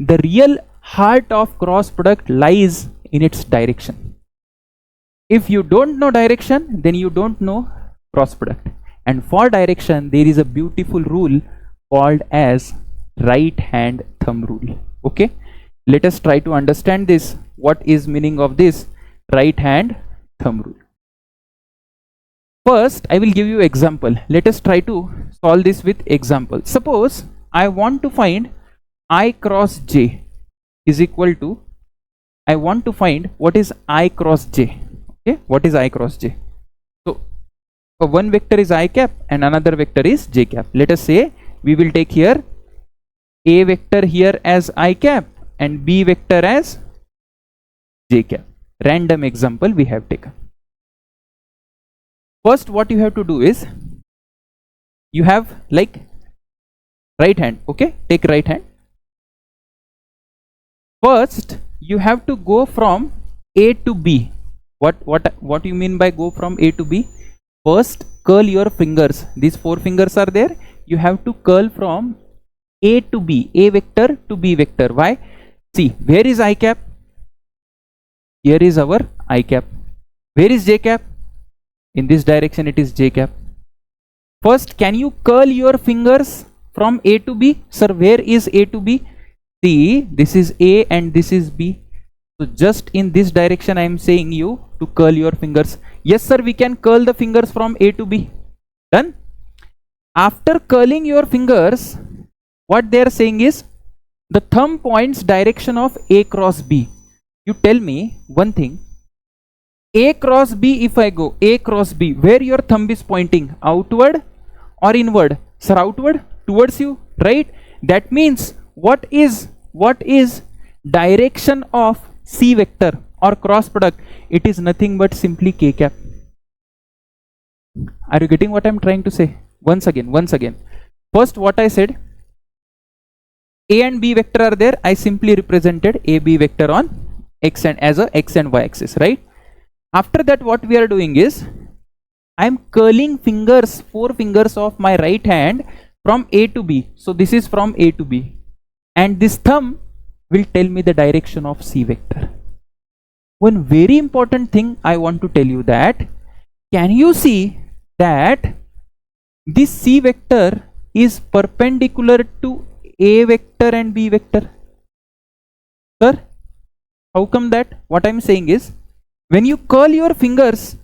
the real heart of cross product lies in its direction. If you don't know direction, then you don't know cross product. And for direction, there is a beautiful rule called as right hand thumb rule. Okay, let us try to understand this. What is meaning of this right hand thumb rule? First, I will give you example. Let us try to solve this with example. Suppose I want to find I cross j is equal to, I want to find what is I cross j. Okay, what is I cross j? So one vector is I cap and another vector is j cap. Let us say we will take here a vector here as I cap and b vector as j cap. Random example we have taken. First, what you have to do is, you have like right hand. Okay, take right hand. First, you have to go from A to B. What you mean by go from A to B? First, curl your fingers. These 4 fingers are there. You have to curl from A to B, A vector to B vector. Why? See, where is I cap? Here is our I cap. Where is j cap? In this direction it is j cap. First, can you curl your fingers from A to B? Sir, where is A to B? See, this is A and this is B. So just in this direction I am saying you to curl your fingers. Yes sir, we can curl the fingers from A to B. Done? After curling your fingers, what they are saying is the thumb points direction of A cross B. You tell me one thing. A cross B, if I go A cross B, where your thumb is pointing? Outward or inward? Sir, outward, towards you, right? That means what is direction of C vector or cross product? It is nothing but simply k cap. Are you getting what I am trying to say? Once again. First, what I said, A and B vector are there. I simply represented A B vector on x and as a x and y axis, right? After that, what we are doing is, I am curling fingers, 4 fingers of my right hand from A to B. So this is from A to B. And this thumb will tell me the direction of C vector. One very important thing I want to tell you that, can you see that this C vector is perpendicular to A vector and B vector? Sir, how come that? What I am saying is, when you curl your fingers,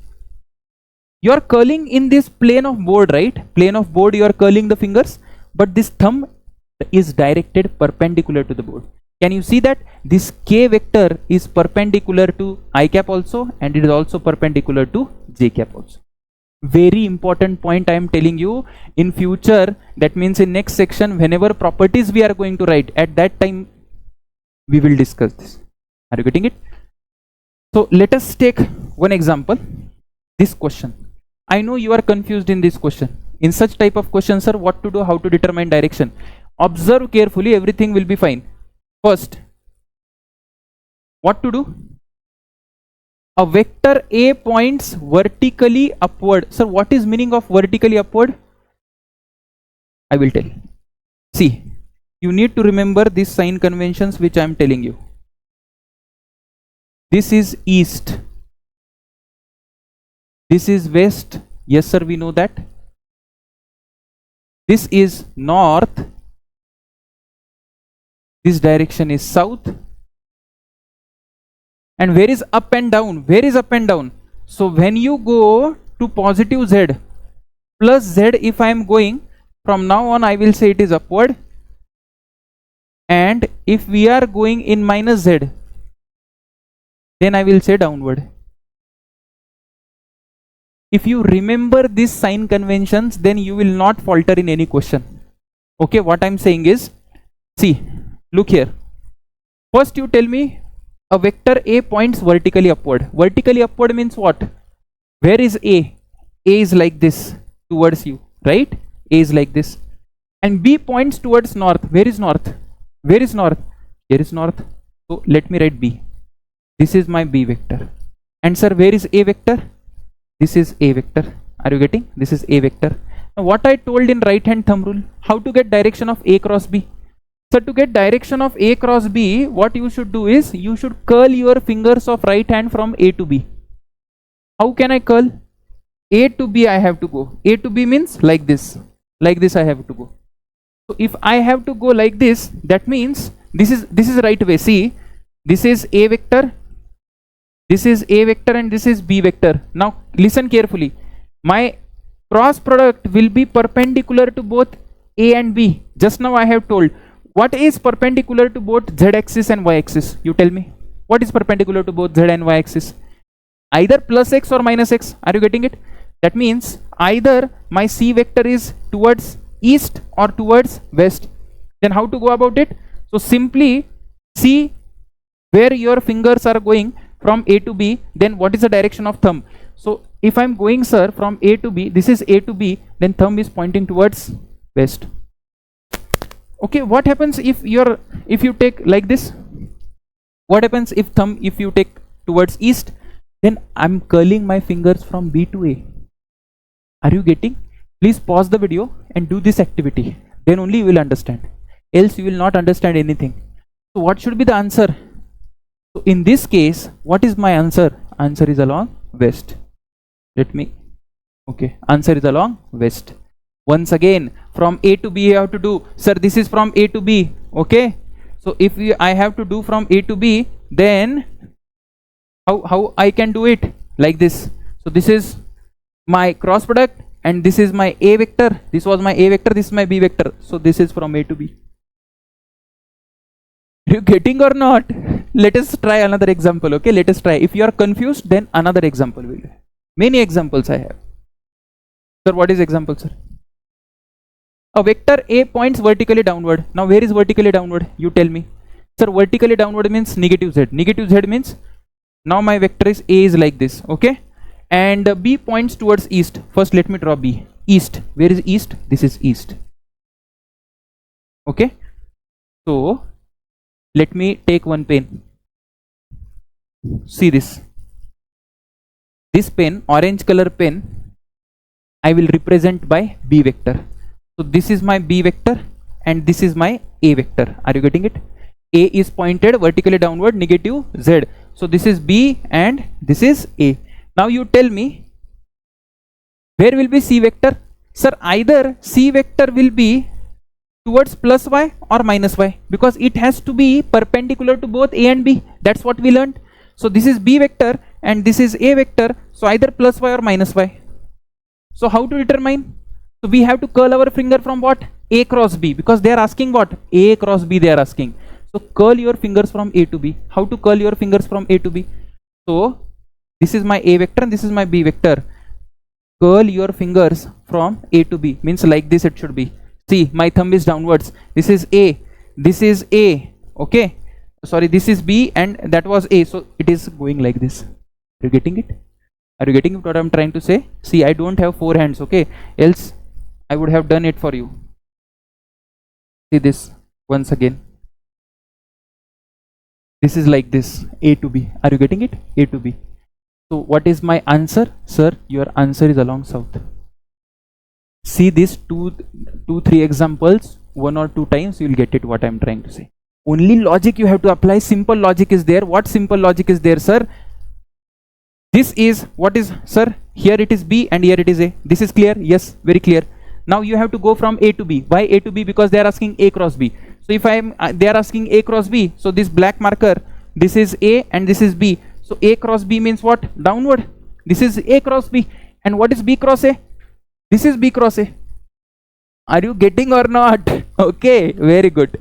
you are curling in this plane of board, right? Plane of board, you are curling the fingers, but this thumb is directed perpendicular to the board. Can you see that this k vector is perpendicular to I cap also, and it is also perpendicular to j cap also. Very important point I am telling you. In future, that means in next section, whenever properties we are going to write, at that time we will discuss this. Are you getting it? So let us take one example. This question. I know you are confused in this question. In such type of questions, sir, what to do, how to determine direction? Observe carefully, everything will be fine. First, what to do? A vector A points vertically upward. Sir, what is meaning of vertically upward? I will tell. See, you need to remember these sign conventions which I am telling you. This is east. This is west. Yes sir, we know that. This is north. This direction is south. And where is up and down? Where is up and down? So when you go to positive z plus z, if I am going from now on, I will say it is upward. And if we are going in minus z, then I will say downward. If you remember these sign conventions, then you will not falter in any question. Okay, what I am saying is, see, look here. First you tell me a vector A points vertically upward. Vertically upward means what? Where is A? A is like this towards you, right? A is like this. And B points towards north. Where is north? Where is north? Here is north. So let me write B. This is my B vector. And sir, where is A vector? This is A vector. Are you getting? This is A vector. Now what I told in right hand thumb rule, how to get direction of A cross B? So to get direction of A cross B, what you should do is you should curl your fingers of right hand from A to B. How can I curl? A to B I have to go. A to B means like this. Like this I have to go. So if I have to go like this, that means this is right way. See, this is A vector, this is A vector, and this is B vector. Now listen carefully. My cross product will be perpendicular to both A and B. Just now I have told. What is perpendicular to both Z axis and Y axis? You tell me. What is perpendicular to both Z and Y axis? Either plus x or minus x. Are you getting it? That means either my C vector is towards east or towards west. Then how to go about it? So simply see where your fingers are going from A to B, then what is the direction of thumb? So if I'm going, sir, from A to B, this is A to B, then thumb is pointing towards west. Okay, what happens if you take like this? What happens if you take towards east? Then I'm curling my fingers from B to A. Are you getting? Please pause the video and do this activity. Then only you will understand. Else you will not understand anything. So what should be the answer? So in this case, what is my answer? Answer is along west. Answer is along west. Once again, from A to B you have to do. Sir, this is from A to B. Okay. So if I have to do from A to B, then how I can do it? Like this. So this is my cross product and this is my A vector. This was my A vector, this is my B vector. So this is from A to B. Are you getting or not? Let us try another example. Okay, let us try. If you are confused, then another example will. Many examples I have. Sir, what is example, sir? A vector A points vertically downward. Now where is vertically downward? You tell me. Sir, vertically downward means negative z. Negative z means now my vector is A is like this. Okay. And B points towards east. First let me draw B. East. Where is east? This is east. Okay. So let me take one pen. See this. This pen, orange color pen, I will represent by B vector. So this is my B vector and this is my A vector. Are you getting it? A is pointed vertically downward, negative z. So this is B and this is A. Now you tell me, where will be C vector? Sir, either C vector will be towards plus y or minus y, because it has to be perpendicular to both A and B. That's what we learned. So this is B vector and this is A vector. So either plus y or minus y. So how to determine? So we have to curl our finger from what? A cross B, because they are asking what? A cross B they are asking. So curl your fingers from A to B. How to curl your fingers from A to B? So this is my A vector and this is my B vector. Curl your fingers from A to B. Means like this it should be. See, my thumb is downwards. This is A. This is A. Okay. Sorry, this is B and that was A. So it is going like this. Are you getting it? Are you getting what I'm trying to say? See, I don't have 4 hands. Okay. Else I would have done it for you. See this once again. This is like this. A to B. Are you getting it? A to B. So what is my answer? Sir, your answer is along south. See these two, 3 examples 1 or 2 times, you will get it what I am trying to say. Only logic you have to apply. Simple logic is there. What simple logic is there, sir? This is what is, sir? Here it is B and here it is A. This is clear? Yes, very clear. Now you have to go from A to B. Why A to B? Because they are asking A cross B. So if I am, they are asking A cross B. So this black marker, this is A and this is B. So A cross B means what? Downward. This is A cross B. And what is B cross A? This is B cross A. Are you getting or not? Okay, very good.